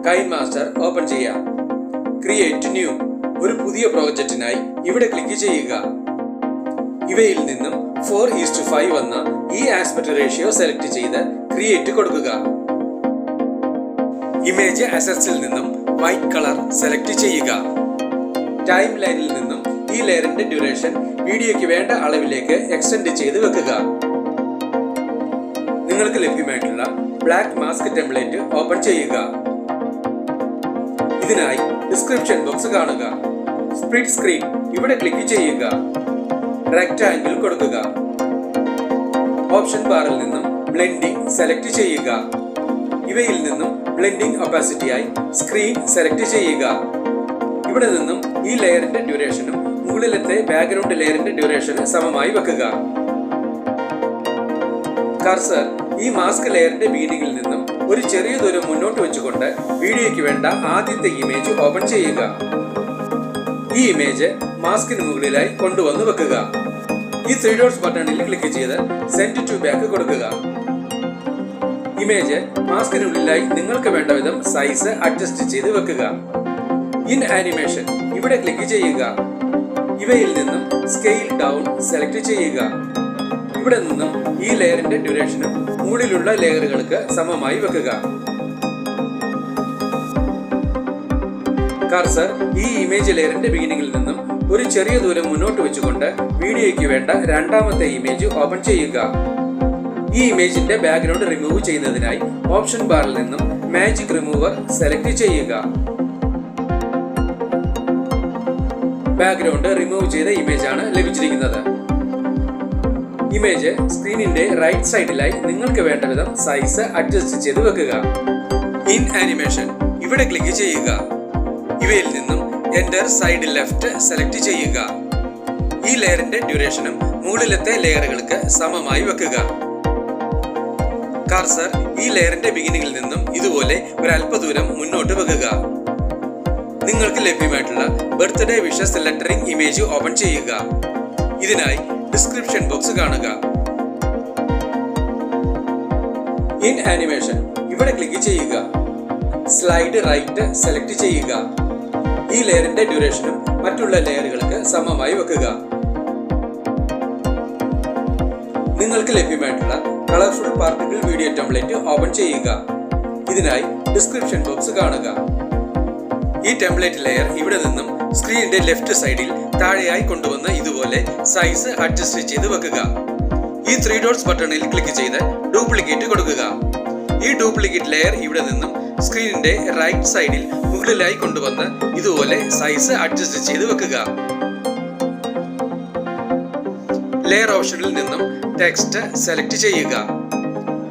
KineMaster open ചെയ്യാം. Create new ഒരു പുതിയ പ്രോജക്റ്റിനായി ഇവിടെ ക്ലിക്ക് ചെയ്യുക. ഇവയിൽ നിന്നും 4:5 എന്ന ഈ ആസ്പെക്ട് റേഷ്യോ സെലക്ട് ചെയ്ത് ക്രിയേറ്റ് കൊടുക്കുക. ഇമേജ് അസറ്റ്സിൽ നിന്നും വൈറ്റ് കളർ സെലക്ട് ചെയ്യുക. ടൈം ലൈനിൽ നിന്നും ഈ ലെയറിന്റെ ഡ്യൂറേഷൻ വീഡിയോയ്ക്ക് വേണ്ട അളവിലേക്ക് എക്സ്റ്റെൻഡ് ചെയ്ത് വെക്കുക. നിങ്ങൾക്ക് ലഭ്യമായിട്ടുള്ള ബ്ലാക്ക് മാസ്ക് ടെംപ്ലേറ്റ് ഓപ്പൺ ചെയ്യുക. ഇതിനായി ഡിസ്ക്രിപ്ഷൻ ബോക്സ് കാണുക. സ്പ്ലിറ്റ് സ്ക്രീൻ ഇവിടെ ക്ലിക്ക് ചെയ്യുക. റെക്ടാംഗിൾ കൊടുക്കുക. ഓപ്ഷൻ ബാറിൽ നിന്നും ബ്ലെൻഡിംഗ് സെലക്ട് ചെയ്യുക. ഇവയിൽ നിന്നും ബ്ലെൻഡിംഗ് ഒപ്പാസിറ്റിയായി സ്ക്രീൻ സെലക്ട് ചെയ്യുക. ഇവിടെ നിന്നും ഈ ലെയറിന്റെ ഡ്യൂറേഷനും മുകളിലത്തെ ബാക്ക്ഗ്രൗണ്ട് ലെയറിന്റെ ഡ്യൂറേഷന് സമമായി വെക്കുക. കർസർ ഈ മാസ്ക് ലെയറിന്റെ ബിഗിനിങ്ങിൽ നിന്നും ഒരു ചെറിയ ദൂരം മുന്നോട്ട് വെച്ചുകൊണ്ട് വീഡിയോയ്ക്ക് വേണ്ട ആദ്യത്തെ ഇമേജ് ഓപ്പൺ ചെയ്യുക. ഈ ഇമേജ് മാസ്കിന് മുകളിലായി കൊണ്ടുവന്ന് വെക്കുക. ഈ 3 ഡോട്ട്സ് ബട്ടണിൽ ക്ലിക്ക് ചെയ്ത് സെൻഡ് ടു ബാക്ക് കൊടുക്കുക. ഇമേജ് മാസ്കിനുള്ളിലായി നിങ്ങൾക്ക് വേണ്ട വിധം സൈസ് അഡ്ജസ്റ്റ് ചെയ്ത് വെക്കുക. ഇൻ ആനിമേഷൻ ഇവിടെ ക്ലിക്ക് ചെയ്യുക. ഇവയിൽ നിന്നും സ്കെയിൽ ഡൗൺ സെലക്ട് ചെയ്യുക. ഇവിടെ നിന്നും ഈ ലെയറിന്റെ ഡ്യൂറേഷനും മുകളിലുള്ള ലെയറുകൾക്ക് സമമായി വെക്കുക. കർസർ ഈ ഇമേജ് ലെയറിന്റെ ബിഗിനിങ്ങിൽ നിന്നും ഒരു ചെറിയ ദൂരം മുന്നോട്ട് വെച്ചുകൊണ്ട് വീഡിയോയ്ക്ക് വേണ്ട രണ്ടാമത്തെ ഇമേജ് ഓപ്പൺ ചെയ്യുക. ഈ ഇമേജിന്റെ ബാക്ക്ഗ്രൗണ്ട് റിമൂവ് ചെയ്യുന്നതിനായി ഓപ്ഷൻ ബാറിൽ നിന്നും മാജിക് റിമൂവർ സെലക്ട് ചെയ്യുക. ബാക്ക്ഗ്രൗണ്ട് റിമൂവ് ചെയ്ത ഇമേജ് ആണ് ലഭിച്ചിരിക്കുന്നത്. ഇമേജ് സ്ക്രീനിന്റെ റൈറ്റ് സൈഡിലായി നിങ്ങൾക്ക് വേണ്ട വിധം സൈസ് അഡ്ജസ്റ്റ് ചെയ്ത് വെക്കുക. ഇൻ ആനിമേഷൻ ഇവിടെ ക്ലിക്ക് ചെയ്യുക. ഇവയിൽ നിന്നും എൻ്റർ സൈഡ് ലെഫ്റ്റ് സെലക്ട് ചെയ്യുക. ഈ ലെയറിന്റെ ഡ്യൂറേഷനും മുകളിലത്തെ ലെയറുകൾക്ക് സമമായി വെക്കുക. കർസർ ഈ ലെയറിന്റെ ബിഗിനിങ്ങിൽ നിന്നും ഇതുപോലെ ഒരു അല്പദൂരം മുന്നോട്ട് വെക്കുക. നിങ്ങൾക്ക് ലഭ്യമായിട്ടുള്ള birthday wishes lettering image open ചെയ്യുക. ഇതിനായി ഡിസ്ക്രിപ്ഷൻ ബോക്സ് കാണുക. ഇൻ ആനിമേഷൻ ഇവിടെ ക്ലിക്ക് ചെയ്യുക. സ്ലൈഡ് റൈറ്റ് സെലക്ട് ചെയ്യുക. ഈ ലെയറിന്റെ ഡ്യൂറേഷനും മറ്റുള്ള ലെയറുകൾക്ക് സമമായി വെക്കുക. നിങ്ങൾക്ക് ലഭ്യമായിട്ടുള്ള colourful particle video template open ചെയ്യുക. ഇതിനായി ഡിസ്ക്രിപ്ഷൻ ബോക്സ് കാണുക. ഈ ടെംപ്ലേറ്റ് ലെയർ ഇവിടെ നിന്നും സ്ക്രീനിന്റെ ലെഫ്റ്റ് സൈഡിൽ താഴെയായി കൊണ്ടുവന്ന് ഇതുപോലെ സൈസ് അഡ്ജസ്റ്റ് ചെയ്ത് വെക്കുക. ഈ 3 ഡോട്ട്സ് ബട്ടണിൽ ക്ലിക്ക് ചെയ്ത് ഡ്യൂപ്ലിക്കേറ്റ് കൊടുക്കുക. ഈ ഡ്യൂപ്ലിക്കേറ്റ് ലെയർ ഇവിടെ നിന്നും സ്ക്രീനിന്റെ റൈറ്റ് സൈഡിൽ മുകളിലായി കൊണ്ടുവന്ന് ഇതുപോലെ സൈസ് അഡ്ജസ്റ്റ് ചെയ്ത് വെക്കുക. ലെയർ ഓപ്ഷനിൽ നിന്നും ടെക്സ്റ്റ് സെലക്ട് ചെയ്യുക.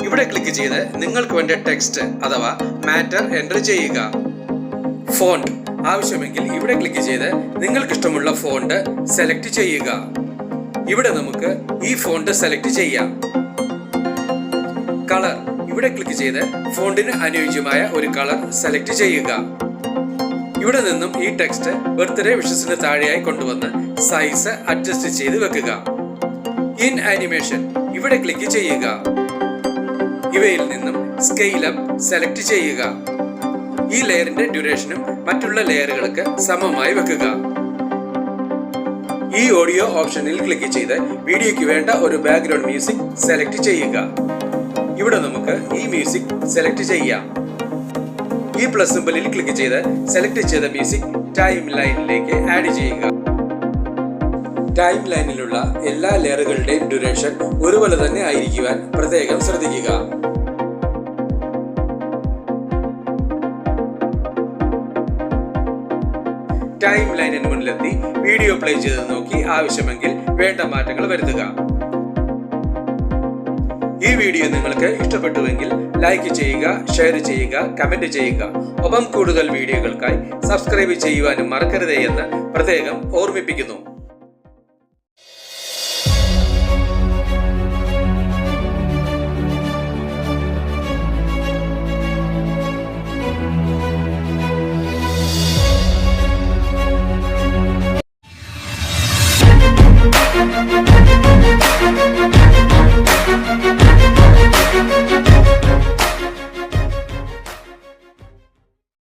ഇവിടെ ക്ലിക്ക് ചെയ്ത് നിങ്ങൾക്ക് വേണ്ട ടെക്സ്റ്റ് അഥവാ മാറ്റർ എൻ്റർ ചെയ്യുക. ഫോണ്ട് ആവശ്യമെങ്കിൽ ഇവിടെ ക്ലിക്ക് ചെയ്ത് നിങ്ങൾക്ക് ഇഷ്ടമുള്ള ഫോണ്ട് സെലക്ട് ചെയ്യുക. ഇവിടെ നമുക്ക് ഈ ഫോണ്ട് സെലക്ട് ചെയ്യാം. കളർ ഇവിടെ ക്ലിക്ക് ചെയ്ത് ഫോണ്ടിന് അനുയോജ്യമായ ഒരു കളർ സെലക്ട് ചെയ്യുക. ഇവിടെ നിന്നും ഈ ടെക്സ്റ്റ് ബർത്ത്ഡേ വിഷസിന് താഴെയായി കൊണ്ടുവന്ന് സൈസ് അഡ്ജസ്റ്റ് ചെയ്ത് വെക്കുക. ഇൻ ആനിമേഷൻ ഇവിടെ ക്ലിക്ക് ചെയ്യുക. ഇവയിൽ നിന്നും സ്കെയിൽ അപ്പ് സെലക്ട് ചെയ്യുക. ഈ ലെയറിന്റെ ഡ്യൂറേഷനും മറ്റുള്ള ലെയറുകൾക്ക് സമമായി വെക്കുക. ഈ ഓഡിയോ ഓപ്ഷനിൽ ക്ലിക്ക് ചെയ്ത് വീഡിയോയ്ക്ക് വേണ്ട ഒരു ബാക്ക്ഗ്രൗണ്ട് മ്യൂസിക് സെലക്ട് ചെയ്യുക. ഇവിടെ നമുക്ക് ഈ മ്യൂസിക് സെലക്ട് ചെയ്യാം. ഈ പ്ലസ് സിംബലിൽ ക്ലിക്ക് ചെയ്ത് സെലക്ട് ചെയ്ത മ്യൂസിക് ടൈം ലൈനിലേക്ക് ആഡ് ചെയ്യുക. ടൈം ലൈനിലുള്ള എല്ലാ ലെയറുകളുടെയും ഡ്യൂറേഷൻ ഒരുപോലെ തന്നെ ആയിരിക്കുവാൻ പ്രത്യേകം ശ്രദ്ധിക്കുക. ടൈം ലൈനിന് മുന്നിലെത്തി വീഡിയോ പ്ലേ ചെയ്ത് നോക്കി ആവശ്യമെങ്കിൽ വേണ്ട മാറ്റങ്ങൾ വരുത്തുക. ഈ വീഡിയോ നിങ്ങൾക്ക് ഇഷ്ടപ്പെട്ടുവെങ്കിൽ ലൈക്ക് ചെയ്യുക, ഷെയർ ചെയ്യുക, കമന്റ് ചെയ്യുക. ഒപ്പം കൂടുതൽ വീഡിയോകൾക്കായി സബ്സ്ക്രൈബ് ചെയ്യുവാനും മറക്കരുതേ എന്ന് പ്രത്യേകം ഓർമ്മിപ്പിക്കുന്നു.